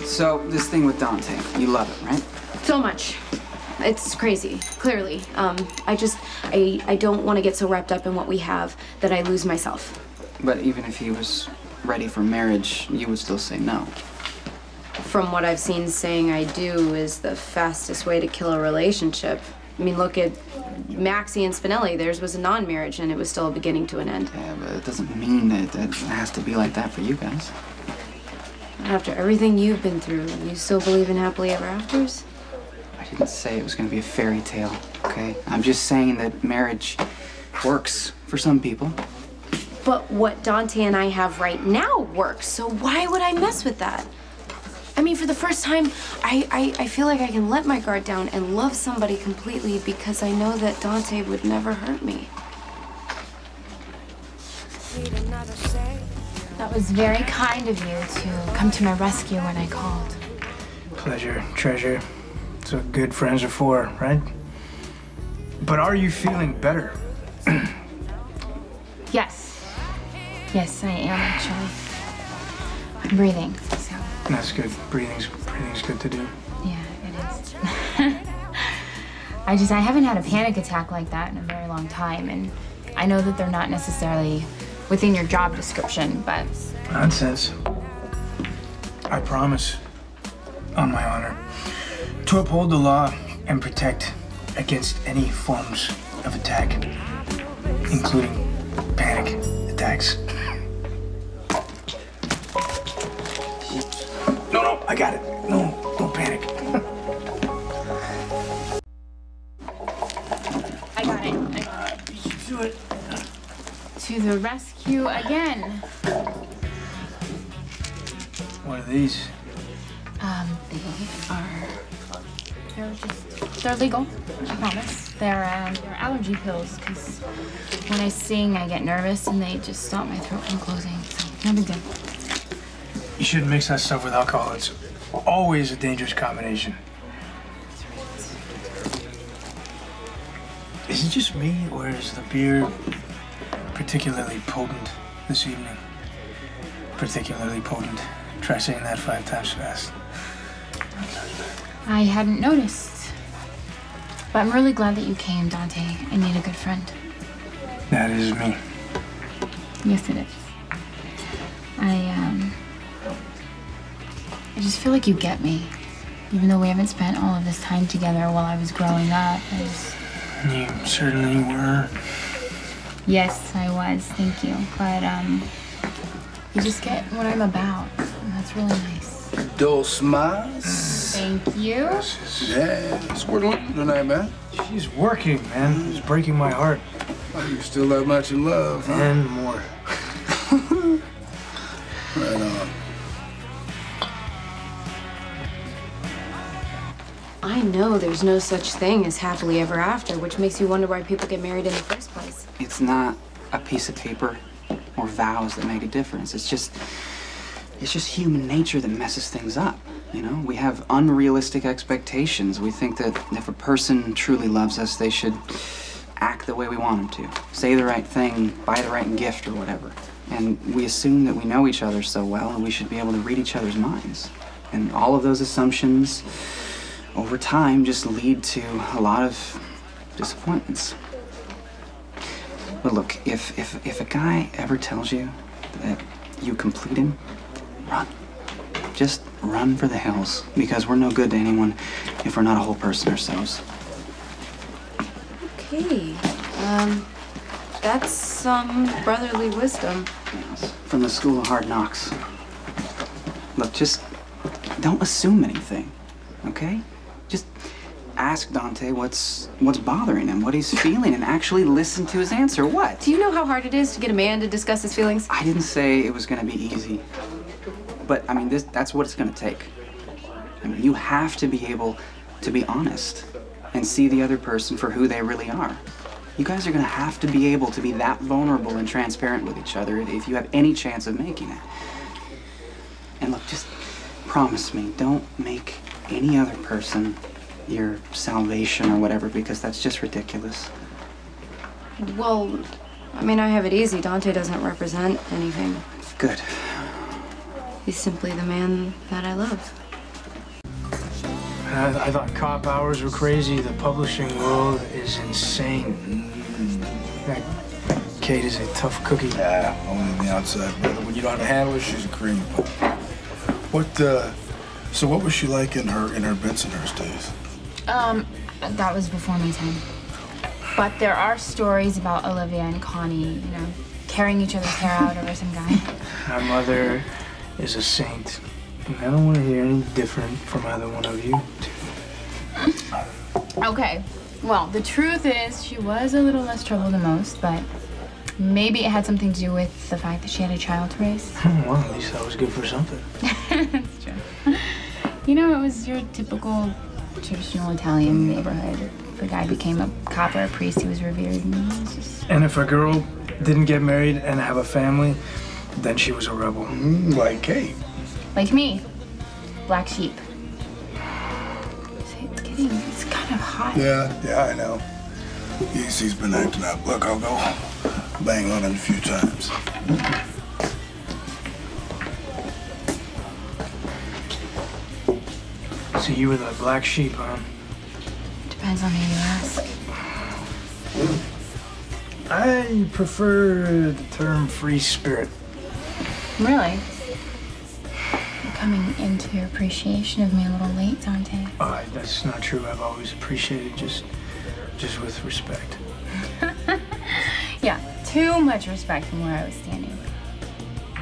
So, this thing with Dante, you love it, right? So much. It's crazy, clearly. I don't want to get so wrapped up in what we have that I lose myself. But even if he was ready for marriage, you would still say no. From what I've seen, saying I do is the fastest way to kill a relationship. I mean, look at Maxie and Spinelli. Theirs was a non-marriage, and it was still a beginning to an end. Yeah, but it doesn't mean that it has to be like that for you guys. After everything you've been through, you still believe in happily ever afters? I didn't say it was going to be a fairy tale, okay? I'm just saying that marriage works for some people. But what Dante and I have right now works, so why would I mess with that? I mean, for the first time, I feel like I can let my guard down and love somebody completely because I know that Dante would never hurt me. That was very kind of you to come to my rescue when I called. Pleasure, treasure. That's what good friends are for, right? But are you feeling better? Yes. Yes, I am actually. I'm breathing, so. That's good. Breathing's good to do. Yeah, it is. I haven't had a panic attack like that in a very long time, and I know that they're not necessarily within your job description, but... Nonsense. I promise, on my honor, to uphold the law and protect against any forms of attack, including panic attacks. No, I got it. No, don't panic. I got it. You should do it. To the rescue again. What are these? They're legal, I promise. They're allergy pills, because when I sing, I get nervous and they just stop my throat from closing, so no big deal. You shouldn't mix that stuff with alcohol. It's always a dangerous combination. Is it just me, or is the beer particularly potent this evening? Particularly potent. Try saying that 5 times fast. I hadn't noticed. But I'm really glad that you came, Dante. I need a good friend. That is me. Yes, it is. I just feel like you get me. Even though we haven't spent all of this time together while I was growing up. You certainly were. Yes, I was. Thank you. But, you just get what I'm about. And that's really nice. Dos más. Thank you. Yeah, what's going on tonight, man? She's working, man. It's breaking my heart. Oh, you still that much in love, huh? And more. Right on. I know there's no such thing as happily ever after, which makes you wonder why people get married in the first place. It's not a piece of paper or vows that make a difference. It's just human nature that messes things up, you know? We have unrealistic expectations. We think that if a person truly loves us, they should act the way we want them to, say the right thing, buy the right gift or whatever. And we assume that we know each other so well and we should be able to read each other's minds. And all of those assumptions over time just lead to a lot of disappointments. But look, if a guy ever tells you that you complete him, run. Just run for the hills, because we're no good to anyone if we're not a whole person ourselves. Okay, that's some brotherly wisdom. Yes, from the school of hard knocks. Look, just don't assume anything, okay? Just ask Dante what's bothering him, what he's feeling, and actually listen to his answer. What? Do you know how hard it is to get a man to discuss his feelings? I didn't say it was gonna be easy. But, I mean, that's what it's gonna take. I mean, you have to be able to be honest and see the other person for who they really are. You guys are gonna have to be able to be that vulnerable and transparent with each other if you have any chance of making it. And look, just promise me, don't make any other person your salvation or whatever, because that's just ridiculous. Well, I mean, I have it easy. Dante doesn't represent anything. Good. He's simply the man that I love. I thought cop hours were crazy. The publishing world is insane. That Kate is a tough cookie. Yeah, only on the outside, brother. When you know how to handle her, she's a cream pie. So what was she like in her Bensonhurst days? That was before me time. But there are stories about Olivia and Connie, you know, tearing each other's hair out over some guy. My mother is a saint. And I don't want to hear any different from either one of you. Okay, well, the truth is she was a little less trouble than most, but maybe it had something to do with the fact that she had a child to raise. Well, at least that was good for something. That's true. You know, it was your typical traditional Italian neighborhood. The guy became a cop or a priest, he was revered, and it was just... And if a girl didn't get married and have a family, then she was a rebel. Like Kate. Like me. Black sheep. It's kind of hot. Yeah, I know. He's been acting up. Look, I'll go bang on him a few times. So you were the black sheep, huh? Depends on who you ask. I prefer the term free spirit. Really? You're coming into your appreciation of me a little late, Dante. That's not true. I've always appreciated just with respect. Yeah, too much respect from where I was standing.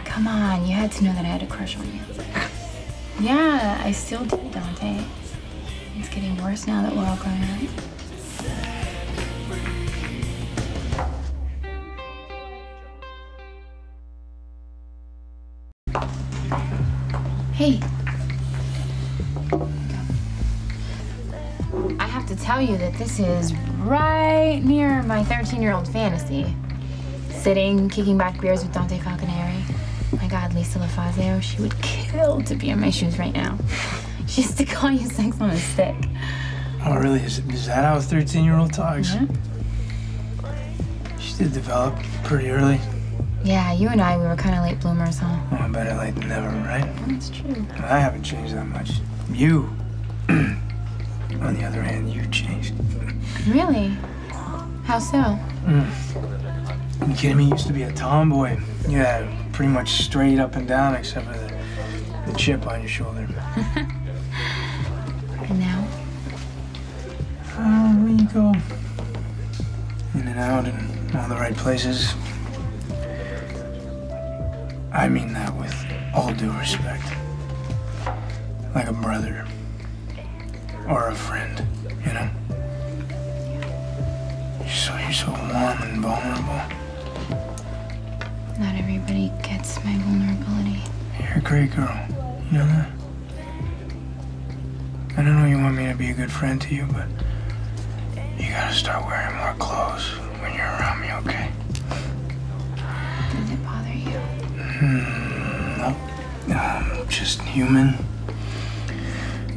Come on, you had to know that I had a crush on you. Yeah, I still do, Dante. It's getting worse now that we're all grown up. Hey. I have to tell you that this is right near my 13-year-old fantasy. Sitting, kicking back beers with Dante Falconeri. My God, Lisa LaFazio, she would kill to be in my shoes right now. She used to call you sex on a stick. Oh, really? Is that how a 13-year-old talks? Yeah. She did develop pretty early. Yeah, you and I, we were kind of late bloomers, huh? Well, better late than never, right? That's true. I haven't changed that much. You, on the other hand, you changed. Really? How so? You kidding me? You used to be a tomboy. Yeah, pretty much straight up and down except for the chip on your shoulder. And now? Well, you go in and out in all the right places. I mean that with all due respect. Like a brother. Or a friend, you know? You're so warm and vulnerable. Not everybody gets my vulnerability. You're a great girl. You know that? I don't know you want me to be a good friend to you, but you gotta start wearing more clothes when you're around me, okay? Does it bother you? No. I'm just human.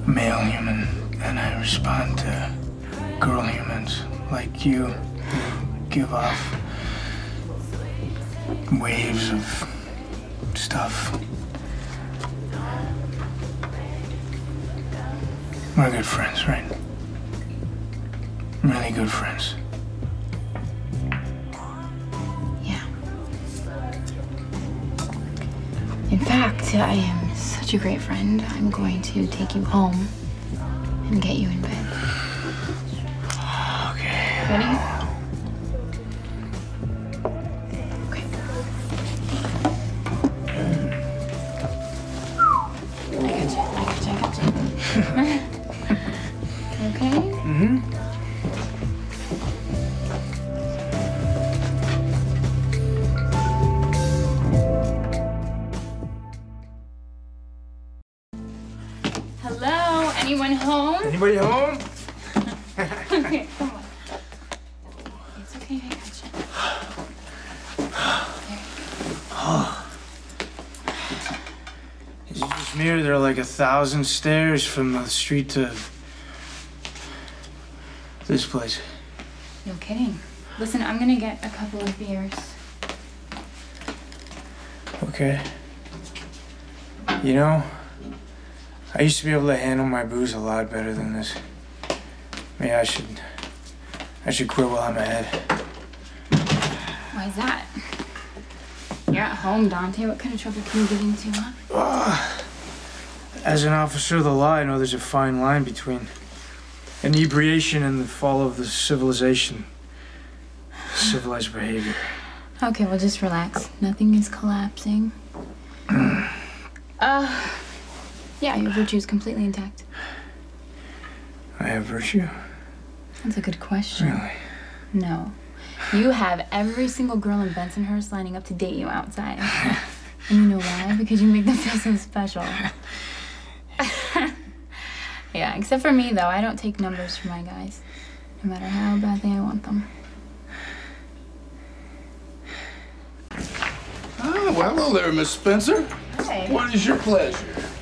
Male human. And I respond to girl humans like you who give off waves of stuff. We're good friends, right? Really good friends. Yeah. In fact, I am such a great friend, I'm going to take you home and get you in bed. Okay. Ready? Okay. I got you. Okay? Mm-hmm. Hello? Anyone home? Anybody home? Okay, come on. It's okay, I got you. Is it just me, or there are like 1,000 stairs from the street to this place? No kidding. Listen, I'm gonna get a couple of beers. Okay. You know, I used to be able to handle my booze a lot better than this. Maybe I should quit while I'm ahead. Why is that? You're at home, Dante. What kind of trouble can you get into, huh? As an officer of the law, I know there's a fine line between inebriation and the fall of the civilization. Civilized behavior. Okay, well, just relax. Nothing is collapsing. Yeah, your virtue is completely intact. I have virtue? That's a good question. Really? No. You have every single girl in Bensonhurst lining up to date you outside. And you know why? Because you make them feel so special. Yeah, except for me, though. I don't take numbers from my guys. No matter how badly I want them. Oh, well, hello there, Miss Spencer. Hi. What is your pleasure?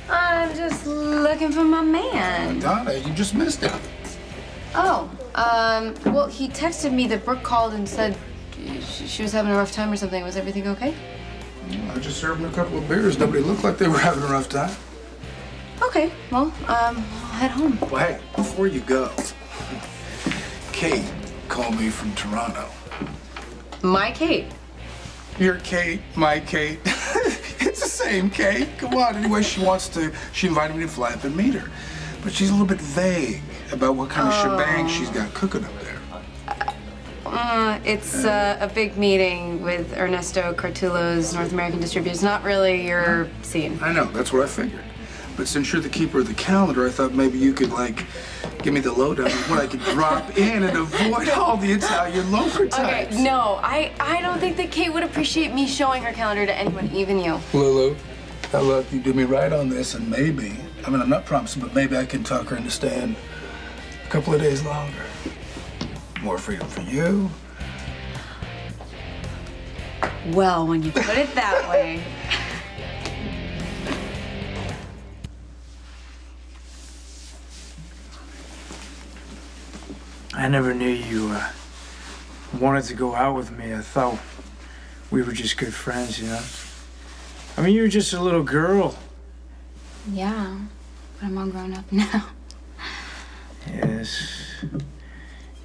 I'm just looking for my man. Dante, you just missed him. Oh, well, he texted me that Brooke called and said she was having a rough time or something. Was everything okay? I just served him a couple of beers. Nobody looked like they were having a rough time. Okay, well, I'll head home. Well, hey, before you go, Kate called me from Toronto. My Kate. Your Kate, my Kate. It's the same Kate. Come on. Anyway, she invited me to fly up and meet her. But she's a little bit vague about what kind of shebang she's got cooking up there. It's a big meeting with Ernesto Cartullo's North American distributors. Not really your scene. I know, that's what I figured. But since you're the keeper of the calendar, I thought maybe you could, like, give me the lowdown of when I could drop in and avoid all the Italian loafer types. Okay, no, I don't think that Kate would appreciate me showing her calendar to anyone, even you. Lulu, now look, you do me right on this, and maybe, I mean, I'm not promising, but maybe I can talk her into staying a couple of days longer. More freedom for you. Well, when you put it that way. I never knew you wanted to go out with me. I thought we were just good friends, you know? I mean, you were just a little girl. Yeah, but I'm all grown up now. Yes.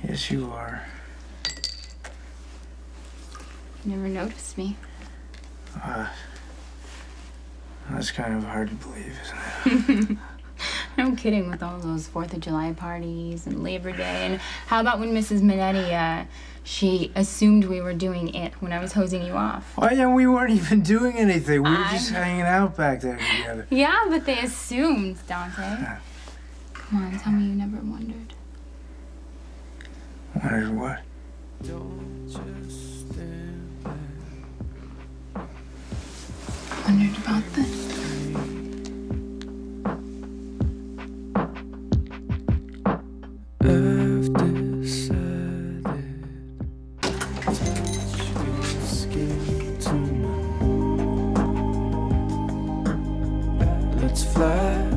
Yes, you are. You never noticed me. That's kind of hard to believe, isn't it? No kidding, with all those 4th of July parties and Labor Day. And how about when Mrs. Minetti, she assumed we were doing it when I was hosing you off? Oh, yeah, we weren't even doing anything. We were just hanging out back there together. Yeah, but they assumed, Dante. Come on, tell me you never wondered. Wondered what? Wondered about this. I've decided touch your skin tonight. Let's fly